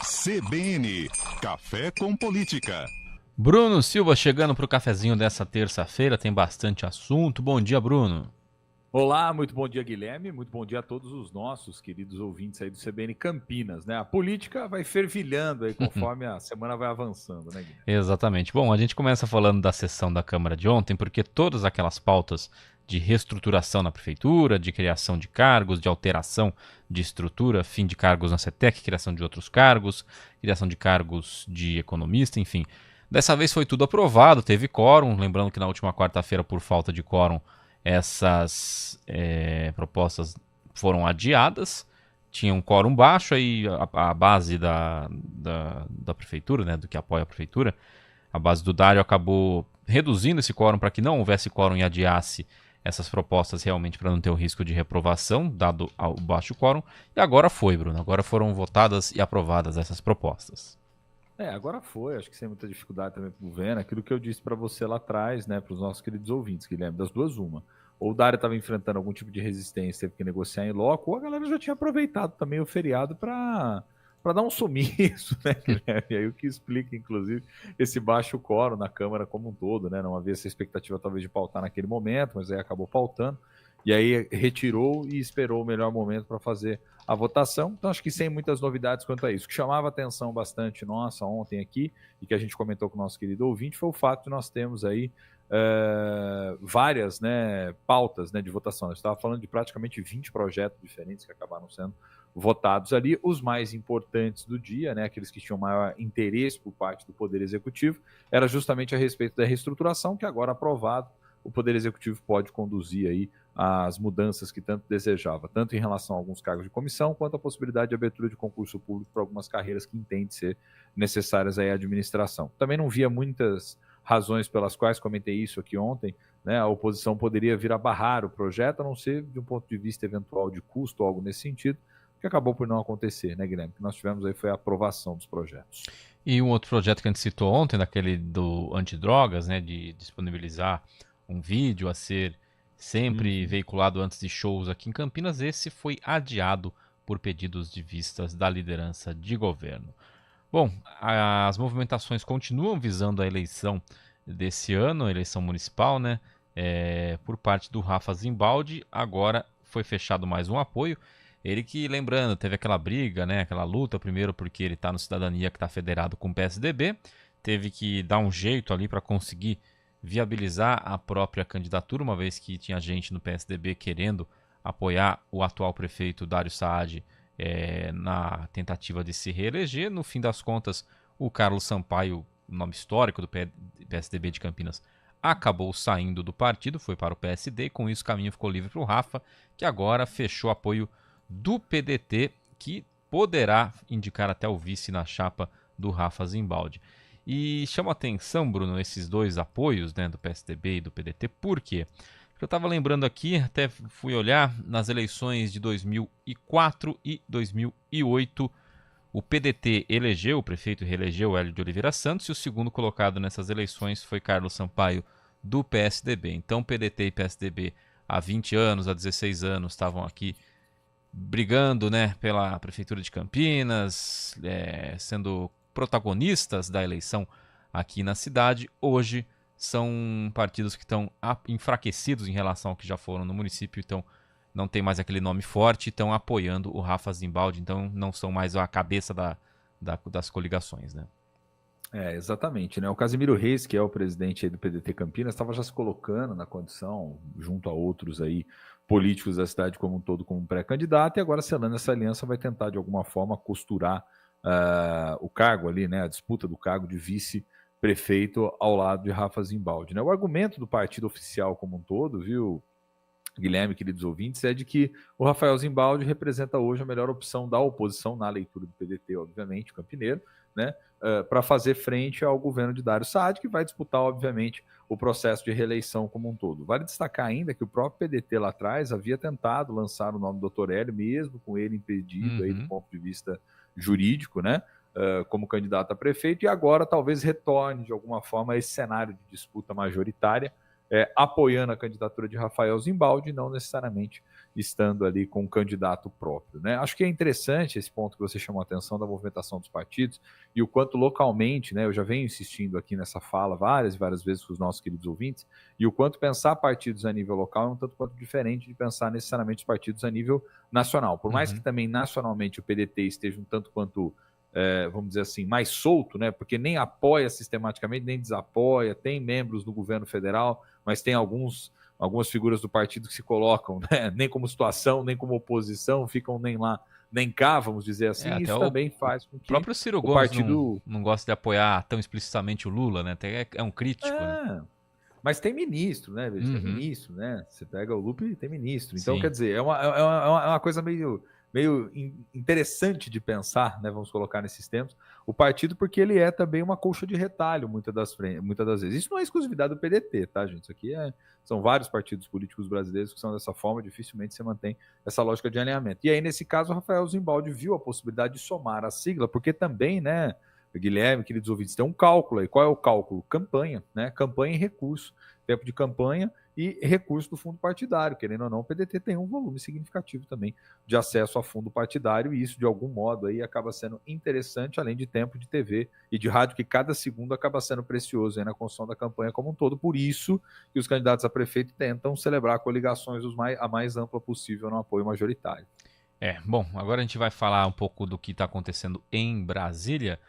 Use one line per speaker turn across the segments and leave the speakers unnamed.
CBN, Café com Política.
Bruno Silva chegando para o cafezinho dessa terça-feira, tem bastante assunto. Bom dia, Bruno.
Olá, muito bom dia, Guilherme. Muito bom dia a todos os nossos queridos ouvintes aí do CBN Campinas, né? A política vai fervilhando aí conforme a semana vai avançando, né, Guilherme?
Exatamente. Bom, a gente começa falando da sessão da Câmara de ontem, porque todas aquelas pautas de reestruturação na prefeitura, de criação de cargos, de alteração de estrutura, fim de cargos na CETEC, criação de outros cargos, criação de cargos de economista, enfim. Dessa vez foi tudo aprovado, teve quórum, lembrando que na última quarta-feira, por falta de quórum, essas propostas foram adiadas, tinha um quórum baixo, aí a base da prefeitura, né, do que apoia a prefeitura, a base do Dário acabou reduzindo esse quórum para que não houvesse quórum e adiasse essas propostas realmente para não ter o risco de reprovação, dado o baixo quórum, e agora foi, Bruno, agora foram votadas e aprovadas essas propostas.
Agora foi, acho que sem muita dificuldade também para o governo, aquilo que eu disse para você lá atrás, né, para os nossos queridos ouvintes, Guilherme, das duas uma. Ou o Dário estava enfrentando algum tipo de resistência, teve que negociar em loco, ou a galera já tinha aproveitado também o feriado para dar um sumiço, né, Guilherme? E aí o que explica, inclusive, esse baixo quórum na Câmara como um todo, né? Não havia essa expectativa talvez de pautar naquele momento, mas aí acabou pautando. E aí retirou e esperou o melhor momento para fazer a votação. Então, acho que sem muitas novidades quanto a isso. O que chamava a atenção bastante nossa ontem aqui, e que a gente comentou com o nosso querido ouvinte, foi o fato de nós termos aí várias, né, pautas, né, de votação. Nós estávamos falando de praticamente 20 projetos diferentes que acabaram sendo votados ali. Os mais importantes do dia, né, aqueles que tinham maior interesse por parte do Poder Executivo, era justamente a respeito da reestruturação, que agora aprovado, o Poder Executivo pode conduzir aí as mudanças que tanto desejava, tanto em relação a alguns cargos de comissão, quanto a possibilidade de abertura de concurso público para algumas carreiras que entende ser necessárias aí à administração. Também não via muitas razões pelas quais, comentei isso aqui ontem, né, a oposição poderia vir a barrar o projeto, a não ser de um ponto de vista eventual de custo ou algo nesse sentido, que acabou por não acontecer, né, Guilherme? O que nós tivemos aí foi a aprovação dos projetos.
E um outro projeto que a gente citou ontem, daquele do antidrogas, né, de disponibilizar um vídeo a ser sempre veiculado antes de shows aqui em Campinas, esse foi adiado por pedidos de vistas da liderança de governo. Bom, as movimentações continuam visando a eleição desse ano, a eleição municipal, né? Por parte do Rafa Zimbaldi, agora foi fechado mais um apoio. Ele que, lembrando, teve aquela briga, né? Aquela luta, primeiro porque ele está no Cidadania, que está federado com o PSDB, teve que dar um jeito ali para conseguir viabilizar a própria candidatura, uma vez que tinha gente no PSDB querendo apoiar o atual prefeito Dário Saad na tentativa de se reeleger. No fim das contas, o Carlos Sampaio, nome histórico do PSDB de Campinas, acabou saindo do partido, foi para o PSD, e com isso o caminho ficou livre para o Rafa, que agora fechou apoio do PDT, que poderá indicar até o vice na chapa do Rafa Zimbaldi. E chama atenção, Bruno, esses dois apoios, né, do PSDB e do PDT, por quê? Porque eu estava lembrando aqui, até fui olhar, nas eleições de 2004 e 2008, o PDT elegeu, o prefeito reelegeu Hélio de Oliveira Santos, e o segundo colocado nessas eleições foi Carlos Sampaio, do PSDB. Então, PDT e PSDB há 20 anos, há 16 anos, estavam aqui brigando, né, pela prefeitura de Campinas, sendo protagonistas da eleição aqui na cidade. Hoje são partidos que estão enfraquecidos em relação ao que já foram no município, então não tem mais aquele nome forte, estão apoiando o Rafa Zimbaldi, então não são mais a cabeça das coligações, né?
Exatamente, né? O Casimiro Reis, que é o presidente aí do PDT Campinas, estava já se colocando na condição, junto a outros aí políticos da cidade como um todo, como pré-candidato, e agora, selando essa aliança, vai tentar de alguma forma costurar o cargo ali, né? A disputa do cargo de vice-prefeito ao lado de Rafa Zimbaldi, né? O argumento do partido oficial como um todo, viu, Guilherme, queridos ouvintes, é de que o Rafael Zimbaldi representa hoje a melhor opção da oposição, na leitura do PDT, obviamente, campineiro, né, para fazer frente ao governo de Dário Saad, que vai disputar, obviamente, o processo de reeleição como um todo. Vale destacar ainda que o próprio PDT lá atrás havia tentado lançar o nome do Dr. Hélio, mesmo com ele impedido aí do ponto de vista jurídico, né, como candidato a prefeito, e agora talvez retorne de alguma forma a esse cenário de disputa majoritária, apoiando a candidatura de Rafael Zimbaldi, não necessariamente estando ali com um candidato próprio, né? Acho que é interessante esse ponto que você chamou a atenção da movimentação dos partidos e o quanto localmente, né? Eu já venho insistindo aqui nessa fala várias e várias vezes com os nossos queridos ouvintes, e o quanto pensar partidos a nível local é um tanto quanto diferente de pensar necessariamente os partidos a nível nacional. Por mais que também nacionalmente o PDT esteja um tanto quanto, vamos dizer assim, mais solto, né? Porque nem apoia sistematicamente, nem desapoia, tem membros do governo federal, mas tem algumas figuras do partido que se colocam, né? Nem como situação, nem como oposição, ficam nem lá, nem cá, vamos dizer assim. Isso também faz com que
o próprio Ciro
o
Gomes
partido
não gosta de apoiar tão explicitamente o Lula, né? Até é um crítico, né?
Mas tem ministro, né? Tem ministro, né? Você pega o Lupe e tem ministro. Então,
Sim.
quer dizer, é uma coisa meio interessante de pensar, né? Vamos colocar nesses termos, o partido, porque ele é também uma colcha de retalho, muitas das vezes. Isso não é exclusividade do PDT, tá, gente? Isso aqui são vários partidos políticos brasileiros que são dessa forma, dificilmente você mantém essa lógica de alinhamento. E aí, nesse caso, o Rafael Zimbaldi viu a possibilidade de somar a sigla, porque também, né, Guilherme, queridos ouvintes, tem um cálculo aí. Qual é o cálculo? Campanha, né? Campanha e recurso. Tempo de campanha e recurso do fundo partidário. Querendo ou não, o PDT tem um volume significativo também de acesso a fundo partidário e isso, de algum modo, aí acaba sendo interessante, além de tempo de TV e de rádio, que cada segundo acaba sendo precioso aí na construção da campanha como um todo. Por isso que os candidatos a prefeito tentam celebrar coligações a mais ampla possível no apoio majoritário.
Bom, agora a gente vai falar um pouco do que está acontecendo em Brasília.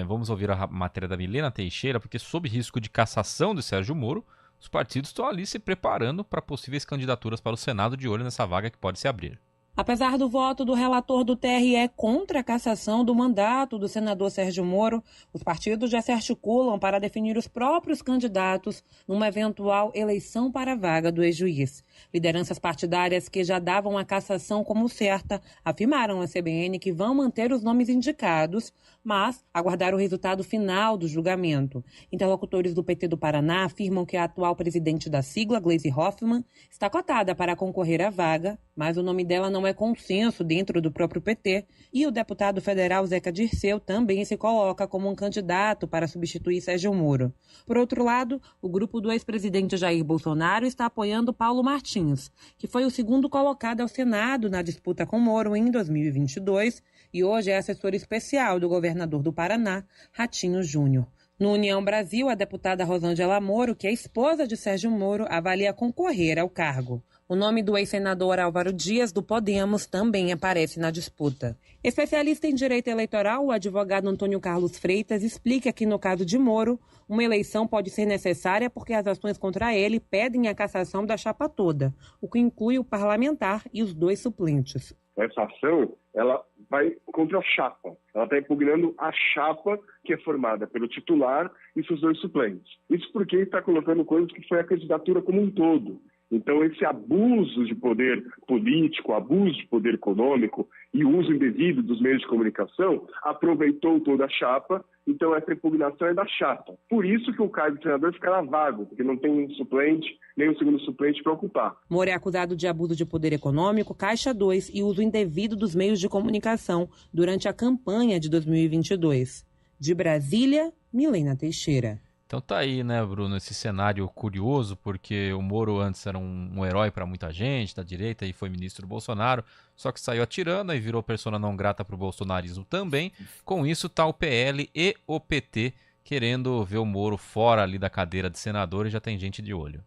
Vamos ouvir a matéria da Milena Teixeira, porque sob risco de cassação de Sérgio Moro, os partidos estão ali se preparando para possíveis candidaturas para o Senado, de olho nessa vaga que pode se abrir.
Apesar do voto do relator do TRE contra a cassação do mandato do senador Sérgio Moro, os partidos já se articulam para definir os próprios candidatos numa eventual eleição para a vaga do ex-juiz. Lideranças partidárias que já davam a cassação como certa afirmaram à CBN que vão manter os nomes indicados, mas aguardar o resultado final do julgamento. Interlocutores do PT do Paraná afirmam que a atual presidente da sigla, Gleisi Hoffmann, está cotada para concorrer à vaga, mas o nome dela não é consenso dentro do próprio PT, e o deputado federal Zeca Dirceu também se coloca como um candidato para substituir Sérgio Moro. Por outro lado, o grupo do ex-presidente Jair Bolsonaro está apoiando Paulo Martins, que foi o segundo colocado ao Senado na disputa com Moro em 2022 e hoje é assessor especial do governador do Paraná, Ratinho Júnior. No União Brasil, a deputada Rosângela Moro, que é esposa de Sérgio Moro, avalia concorrer ao cargo. O nome do ex-senador Álvaro Dias, do Podemos, também aparece na disputa. Especialista em direito eleitoral, o advogado Antônio Carlos Freitas explica que, no caso de Moro, uma eleição pode ser necessária porque as ações contra ele pedem a cassação da chapa toda, o que inclui o parlamentar e os 2 suplentes.
Essa ação, ela vai contra a chapa. Ela está impugnando a chapa que é formada pelo titular e seus 2 suplentes. Isso porque está colocando coisas que foi a candidatura como um todo. Então, esse abuso de poder político, abuso de poder econômico e uso indevido dos meios de comunicação aproveitou toda a chapa, então essa impugnação é da chapa. Por isso que o cargo de senador ficará vago, porque não tem um suplente, nem um segundo suplente para ocupar.
Moro é acusado de abuso de poder econômico, Caixa 2 e uso indevido dos meios de comunicação durante a campanha de 2022. De Brasília, Milena Teixeira.
Então tá aí, né, Bruno, esse cenário curioso, porque o Moro antes era um herói para muita gente da direita e foi ministro do Bolsonaro, só que saiu atirando e virou persona não grata para o bolsonarismo também. Com isso tá o PL e o PT querendo ver o Moro fora ali da cadeira de senador e já tem gente de olho.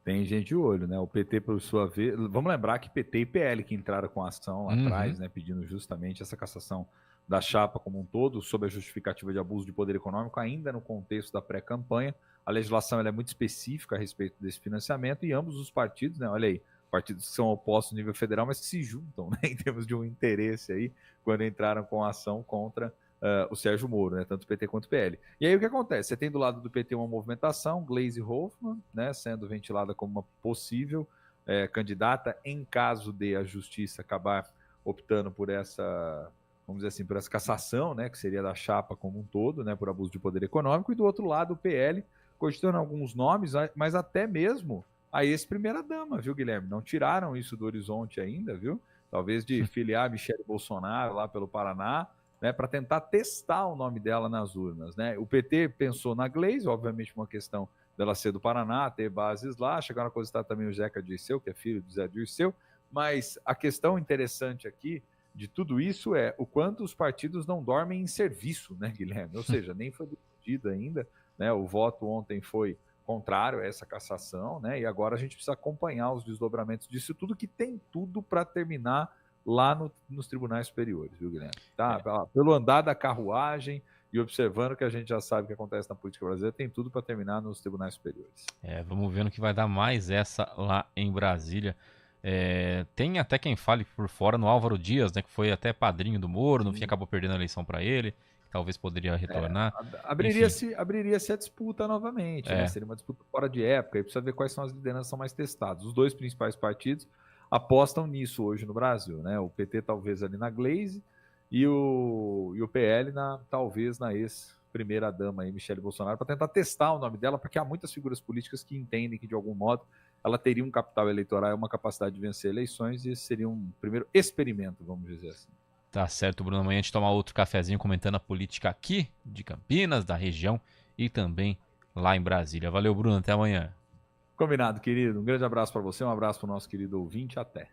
Tem gente de olho, né? O PT, por sua vez... Vamos lembrar que PT e PL que entraram com a ação lá atrás, né, pedindo justamente essa cassação da chapa como um todo, sob a justificativa de abuso de poder econômico, ainda no contexto da pré-campanha. A legislação ela é muito específica a respeito desse financiamento e ambos os partidos, né, olha aí, partidos que são opostos no nível federal, mas que se juntam, né, em termos de um interesse aí, quando entraram com a ação contra o Sérgio Moro, né, tanto o PT quanto o PL. E aí o que acontece? Você tem do lado do PT uma movimentação, Gleisi Hoffmann, né, sendo ventilada como uma possível candidata, em caso de a justiça acabar optando por essa... vamos dizer assim, por essa cassação, né, que seria da chapa como um todo, né, por abuso de poder econômico, e do outro lado o PL, cogitando alguns nomes, mas até mesmo a ex-primeira-dama, viu, Guilherme? Não tiraram isso do horizonte ainda, viu? Talvez de filiar Michele Bolsonaro lá pelo Paraná, né, para tentar testar o nome dela nas urnas, né? O PT pensou na Gleisi, obviamente uma questão dela ser do Paraná, ter bases lá, chegaram a cogitar também o Zeca Dirceu, que é filho do Zé Dirceu, Mas a questão interessante aqui de tudo isso é o quanto os partidos não dormem em serviço, né, Guilherme? Ou seja, nem foi decidido ainda, né? O voto ontem foi contrário a essa cassação, né? E agora a gente precisa acompanhar os desdobramentos disso tudo, que tem tudo para terminar lá nos tribunais superiores, viu, Guilherme? Tá? Pelo andar da carruagem e observando que a gente já sabe o que acontece na política brasileira, tem tudo para terminar nos tribunais superiores.
Vamos ver no que vai dar mais essa lá em Brasília. Tem até quem fale por fora no Álvaro Dias, né, que foi até padrinho do Moro, no fim acabou perdendo a eleição para ele, talvez poderia retornar.
Abriria-se a disputa novamente, né? Seria uma disputa fora de época, e precisa ver quais são as lideranças que são mais testadas. Os dois principais partidos apostam nisso hoje no Brasil, né? O PT talvez ali na Glaze e o PL talvez na ex-primeira-dama Michele Bolsonaro, para tentar testar o nome dela, porque há muitas figuras políticas que entendem que, de algum modo, ela teria um capital eleitoral e uma capacidade de vencer eleições, e esse seria um primeiro experimento, vamos dizer assim.
Tá certo, Bruno. Amanhã a gente toma outro cafezinho comentando a política aqui de Campinas, da região e também lá em Brasília. Valeu, Bruno. Até amanhã.
Combinado, querido. Um grande abraço para você, um abraço para o nosso querido ouvinte. Até.